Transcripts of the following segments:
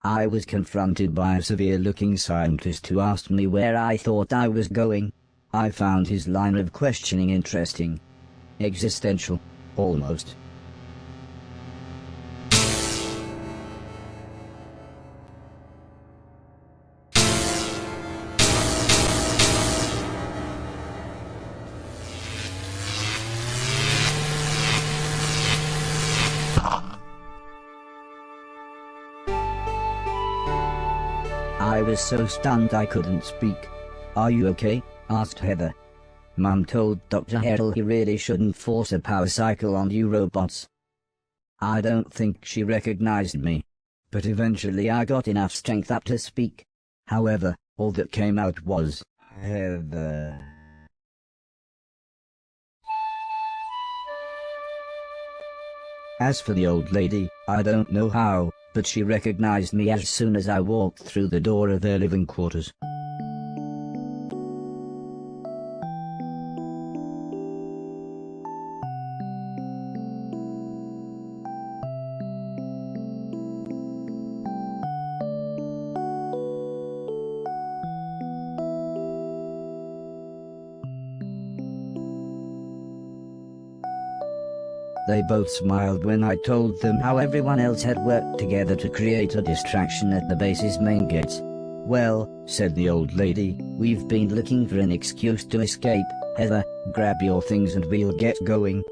I was confronted by a severe-looking scientist who asked me where I thought I was going. I found his line of questioning interesting. Existential, almost. I was so stunned I couldn't speak. "Are you okay?" asked Heather. Mum told Dr. Harrell he really shouldn't force a power cycle on you robots. I don't think she recognized me, but eventually I got enough strength up to speak. However, all that came out was, Heather. As for the old lady, I don't know how, but she recognized me as soon as I walked through the door of their living quarters. They both smiled when I told them how everyone else had worked together to create a distraction at the base's main gates. "Well," said the old lady, "we've been looking for an excuse to escape. Heather, grab your things and we'll get going."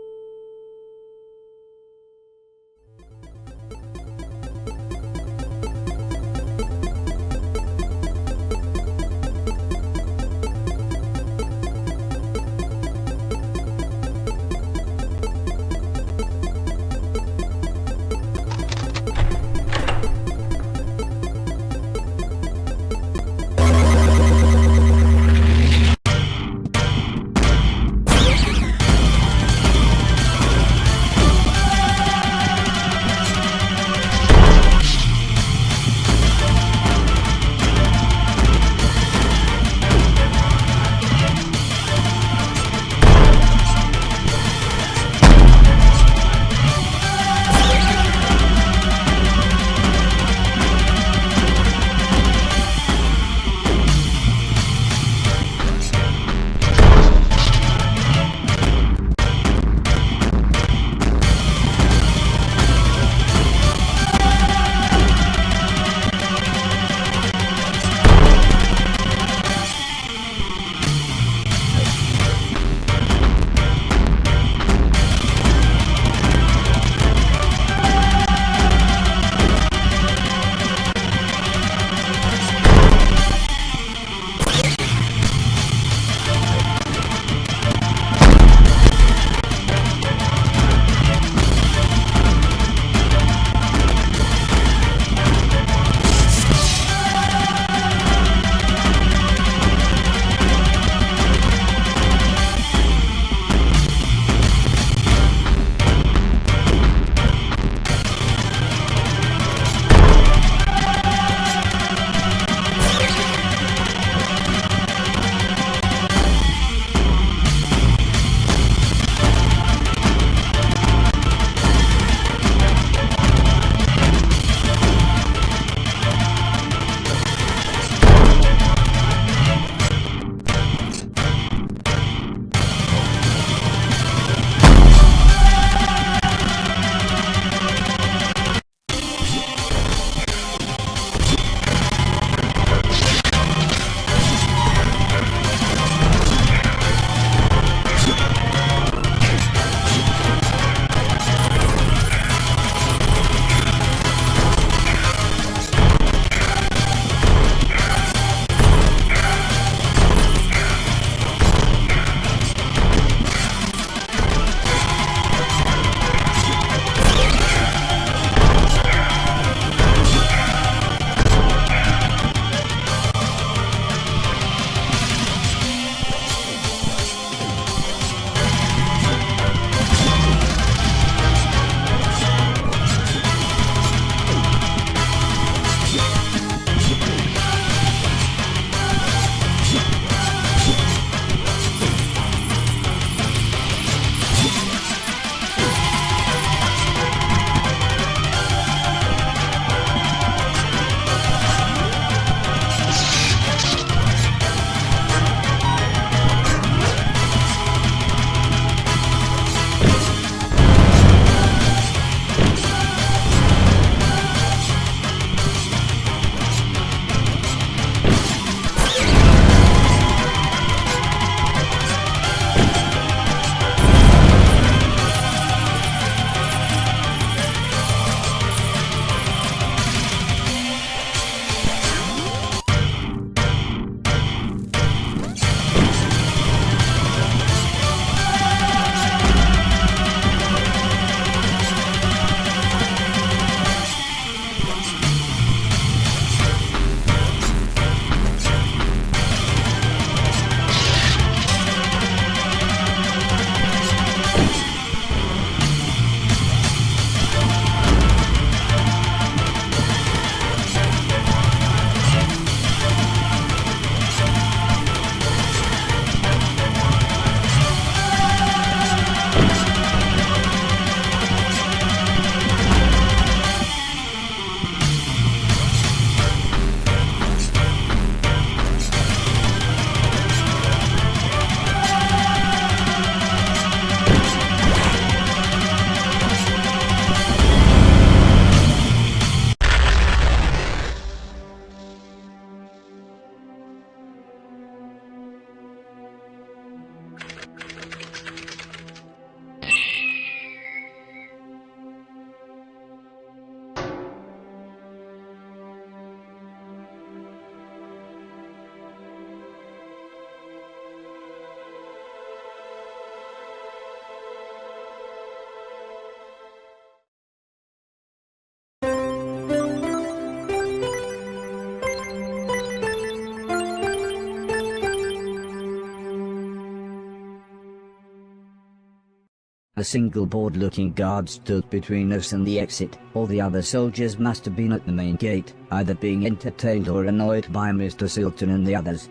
A single bored-looking guard stood between us and the exit. All the other soldiers must have been at the main gate, either being entertained or annoyed by Mr. Silton and the others.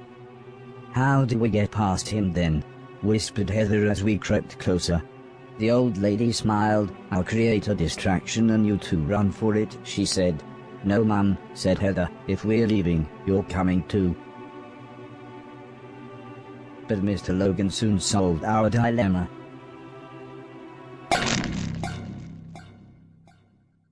"How do we get past him then?" whispered Heather as we crept closer. The old lady smiled. "I'll create a distraction and you two run for it," she said. "No, Mum," said Heather. "If we're leaving, you're coming too." But Mr. Logan soon solved our dilemma.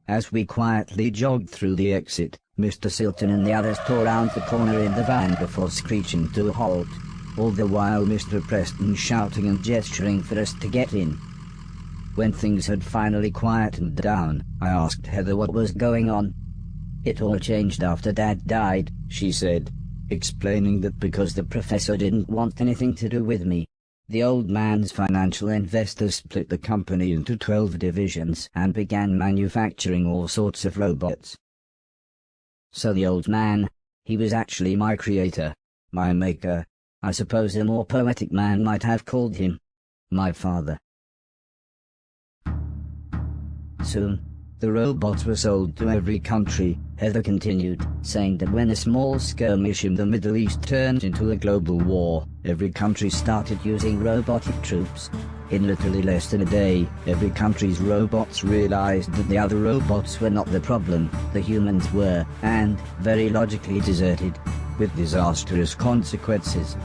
As we quietly jogged through the exit, Mr. Silton and the others tore round the corner in the van before screeching to a halt, all the while Mr. Preston shouting and gesturing for us to get in. When things had finally quietened down, I asked Heather what was going on. "It all changed after Dad died," she said, explaining that because the professor didn't want anything to do with me, the old man's financial investors split the company into 12 divisions and began manufacturing all sorts of robots. So the old man, he was actually my creator, my maker. I suppose a more poetic man might have called him my father. Soon, the robots were sold to every country, Heather continued, saying that when a small skirmish in the Middle East turned into a global war, every country started using robotic troops. In literally less than a day, every country's robots realized that the other robots were not the problem, the humans were, and, very logically deserted, with disastrous consequences.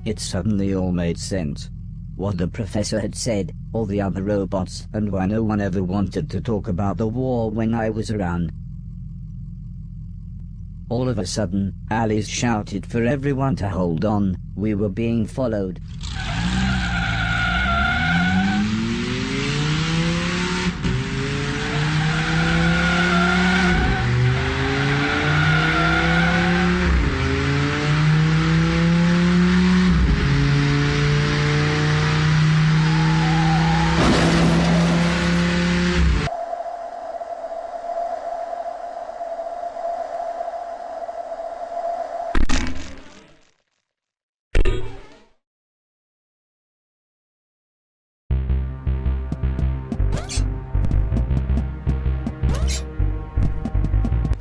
It suddenly all made sense. What the professor had said, all the other robots, and why no one ever wanted to talk about the war when I was around. All of a sudden, Alice shouted for everyone to hold on. We were being followed.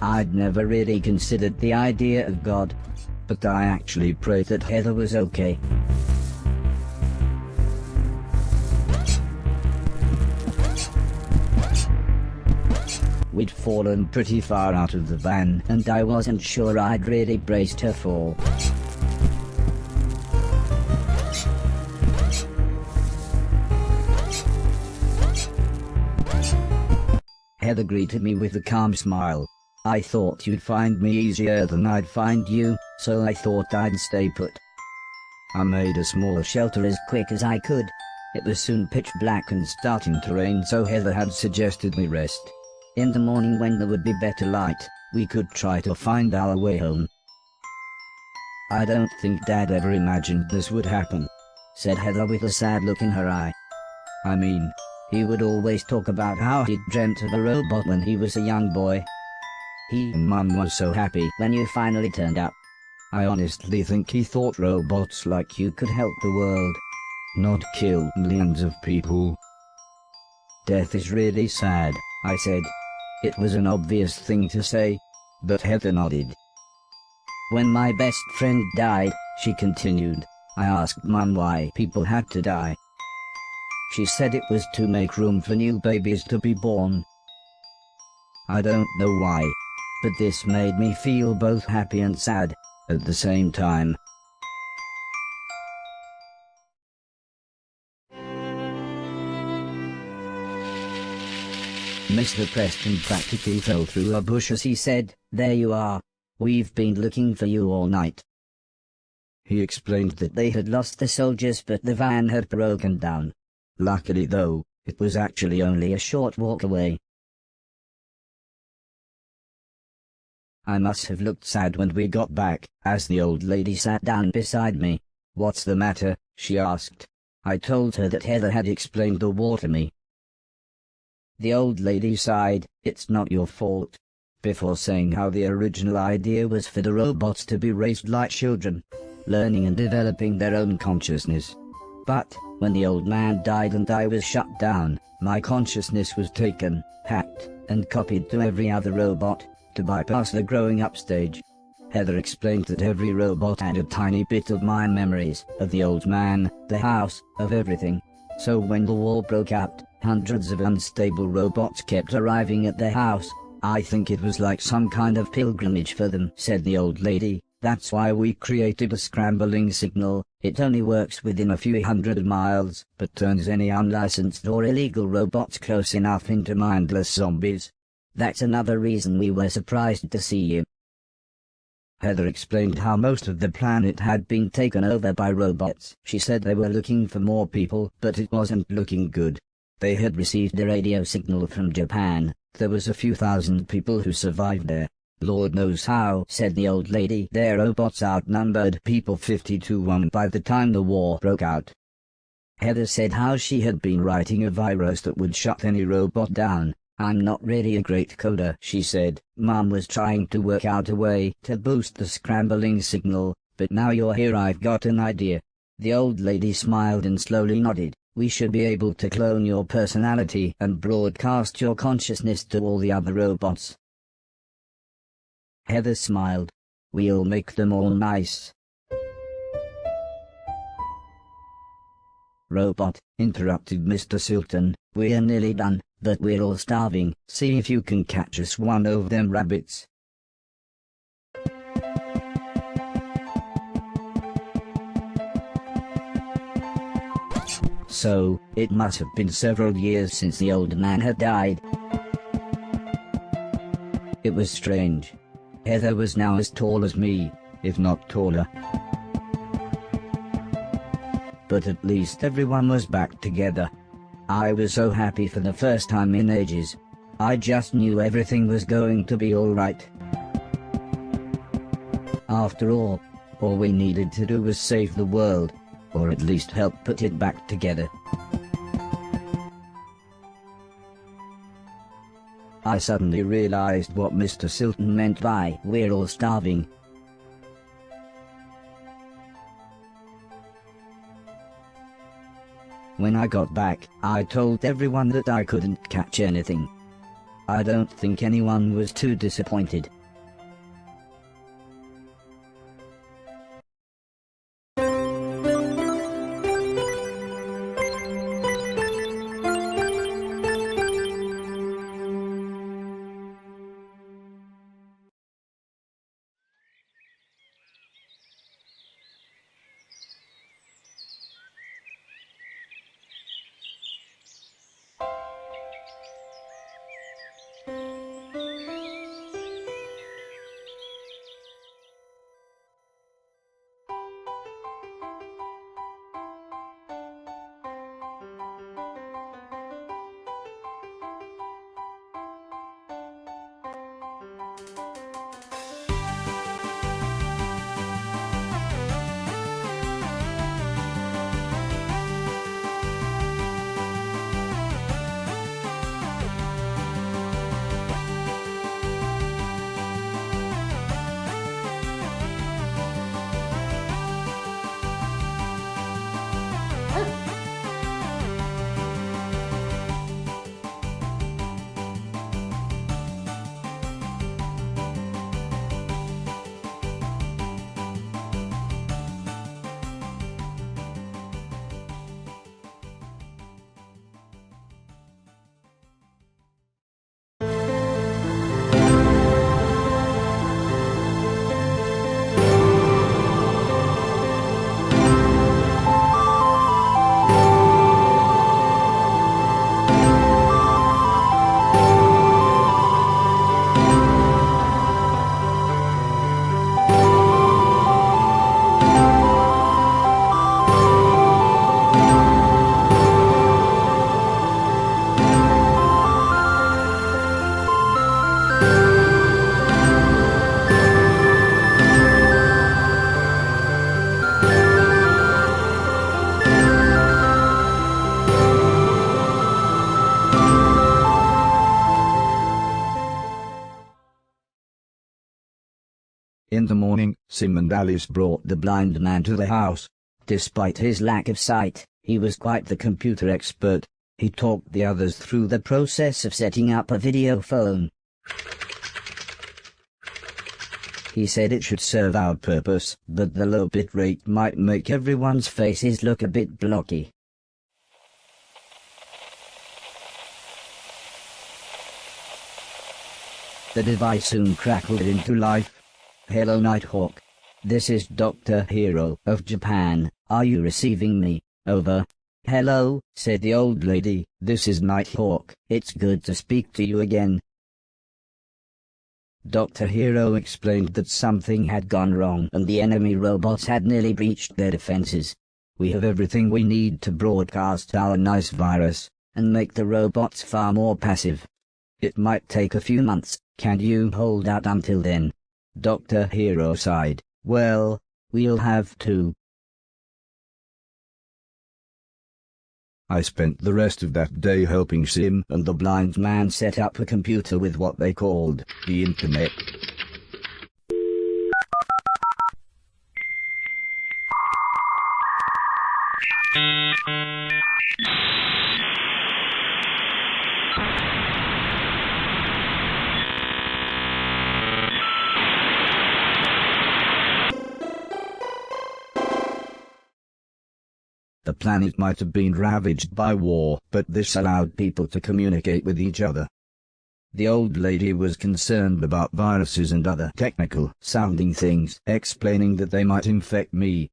I'd never really considered the idea of God, but I actually prayed that Heather was okay. We'd fallen pretty far out of the van, and I wasn't sure I'd really braced her fall. Heather greeted me with a calm smile. "I thought you'd find me easier than I'd find you, so I thought I'd stay put." I made a small shelter as quick as I could. It was soon pitch black and starting to rain, so Heather had suggested we rest. In the morning, when there would be better light, we could try to find our way home. "I don't think Dad ever imagined this would happen," said Heather with a sad look in her eye. "I mean, he would always talk about how he'd dreamt of a robot when he was a young boy. He and Mum were so happy when you finally turned up. I honestly think he thought robots like you could help the world, not kill millions of people." "Death is really sad," I said. It was an obvious thing to say, but Heather nodded. "When my best friend died," she continued, "I asked Mum why people had to die. She said it was to make room for new babies to be born. I don't know why, but this made me feel both happy and sad. At the same time, Mr. Preston practically fell through a bush as he said, "There you are. We've been looking for you all night." He explained that they had lost the soldiers but the van had broken down. Luckily though, it was actually only a short walk away. I must have looked sad when we got back, as the old lady sat down beside me. "What's the matter?" she asked. I told her that Heather had explained the war to me. The old lady sighed, "It's not your fault," before saying how the original idea was for the robots to be raised like children, learning and developing their own consciousness. But, when the old man died and I was shut down, my consciousness was taken, hacked, and copied to every other robot, to bypass the growing up stage. Heather explained that every robot had a tiny bit of my memories, of the old man, the house, of everything. So when the war broke out, hundreds of unstable robots kept arriving at their house. "I think it was like some kind of pilgrimage for them," said the old lady. "That's why we created a scrambling signal. It only works within a few hundred miles, but turns any unlicensed or illegal robots close enough into mindless zombies. That's another reason we were surprised to see you." Heather explained how most of the planet had been taken over by robots. She said they were looking for more people, but it wasn't looking good. They had received a radio signal from Japan. There was a few thousand people who survived there. "Lord knows how," said the old lady. "Their robots outnumbered people 50-1 by the time the war broke out." Heather said how she had been writing a virus that would shut any robot down. "I'm not really a great coder," she said. "Mom was trying to work out a way to boost the scrambling signal, but now you're here I've got an idea." The old lady smiled and slowly nodded. "We should be able to clone your personality and broadcast your consciousness to all the other robots." Heather smiled. "We'll make them all nice." "Robot," interrupted Mr. Sultan, "we're nearly done, but we're all starving. See if you can catch us one of them rabbits." So, it must have been several years since the old man had died. It was strange. Heather was now as tall as me, if not taller. But at least everyone was back together. I was so happy for the first time in ages. I just knew everything was going to be alright. After all we needed to do was save the world, or at least help put it back together. I suddenly realized what Mr. Sultan meant by "we're all starving." When I got back, I told everyone that I couldn't catch anything. I don't think anyone was too disappointed. In the morning, Sim and Alice brought the blind man to the house. Despite his lack of sight, he was quite the computer expert. He talked the others through the process of setting up a video phone. He said it should serve our purpose, but the low bit rate might make everyone's faces look a bit blocky. The device soon crackled into life. Hello Nighthawk. This is Dr. Hero of Japan. Are you receiving me? Over. Hello, said the old lady. This is Nighthawk. It's good to speak to you again. Dr. Hero explained that something had gone wrong and the enemy robots had nearly breached their defenses. We have everything we need to broadcast our nice virus and make the robots far more passive. It might take a few months. Can you hold out until then? Dr. Hero sighed. Well, we'll have to. I spent the rest of that day helping Sim and the blind man set up a computer with what they called the internet. The planet might have been ravaged by war, but this allowed people to communicate with each other. The old lady was concerned about viruses and other technical-sounding things, explaining that they might infect me.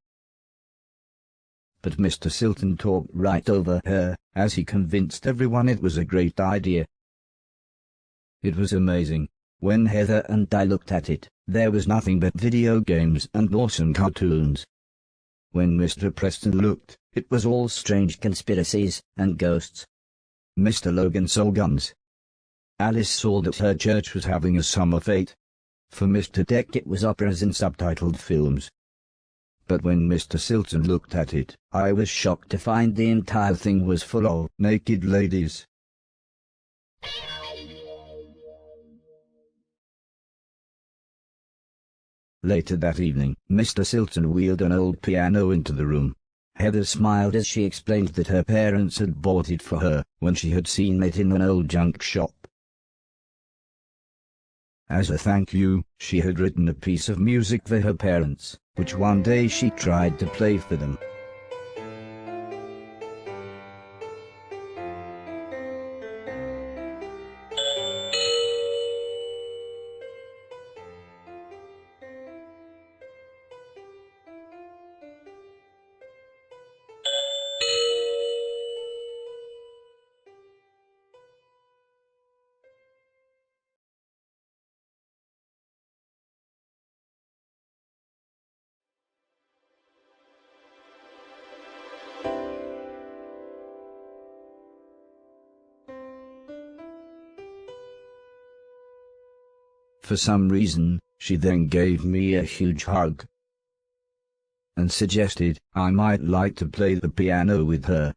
But Mr. Silton talked right over her, as he convinced everyone it was a great idea. It was amazing. When Heather and I looked at it, there was nothing but video games and awesome cartoons. When Mr. Preston looked, it was all strange conspiracies and ghosts. Mr. Logan saw guns. Alice saw that her church was having a summer fete. For Mr. Deck it was operas and subtitled films. But when Mr. Silton looked at it, I was shocked to find the entire thing was full of naked ladies. Later that evening, Mr. Silton wheeled an old piano into the room. Heather smiled as she explained that her parents had bought it for her when she had seen it in an old junk shop. As a thank you, she had written a piece of music for her parents, which one day she tried to play for them. For some reason, she then gave me a huge hug and suggested I might like to play the piano with her.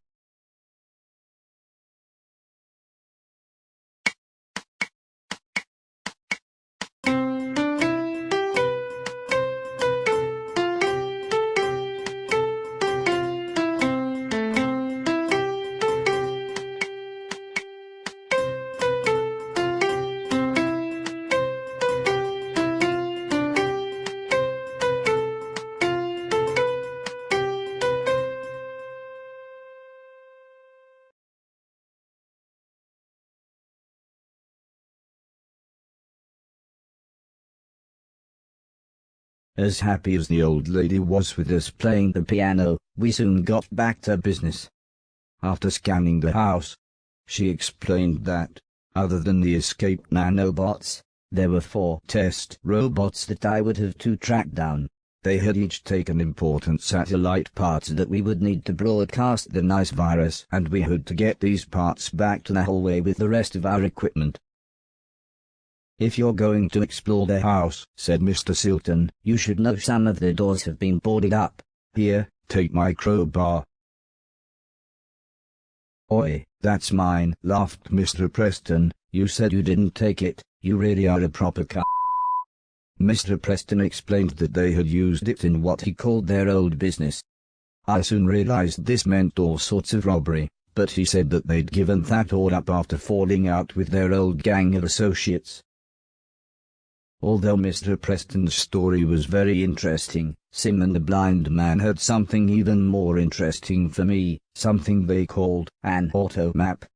As happy as the old lady was with us playing the piano, we soon got back to business. After scanning the house, she explained that, other than the escaped nanobots, there were 4 test robots that I would have to track down. They had each taken important satellite parts that we would need to broadcast the nice virus, and we had to get these parts back to the hallway with the rest of our equipment. If you're going to explore the house, said Mr. Silton, you should know some of the doors have been boarded up. Here, take my crowbar. Oi, that's mine, laughed Mr. Preston. You said you didn't take it, you really are a proper c***. Mr. Preston explained that they had used it in what he called their old business. I soon realized this meant all sorts of robbery, but he said that they'd given that all up after falling out with their old gang of associates. Although Mr. Preston's story was very interesting, Simon the blind man had something even more interesting for me, something they called an auto map.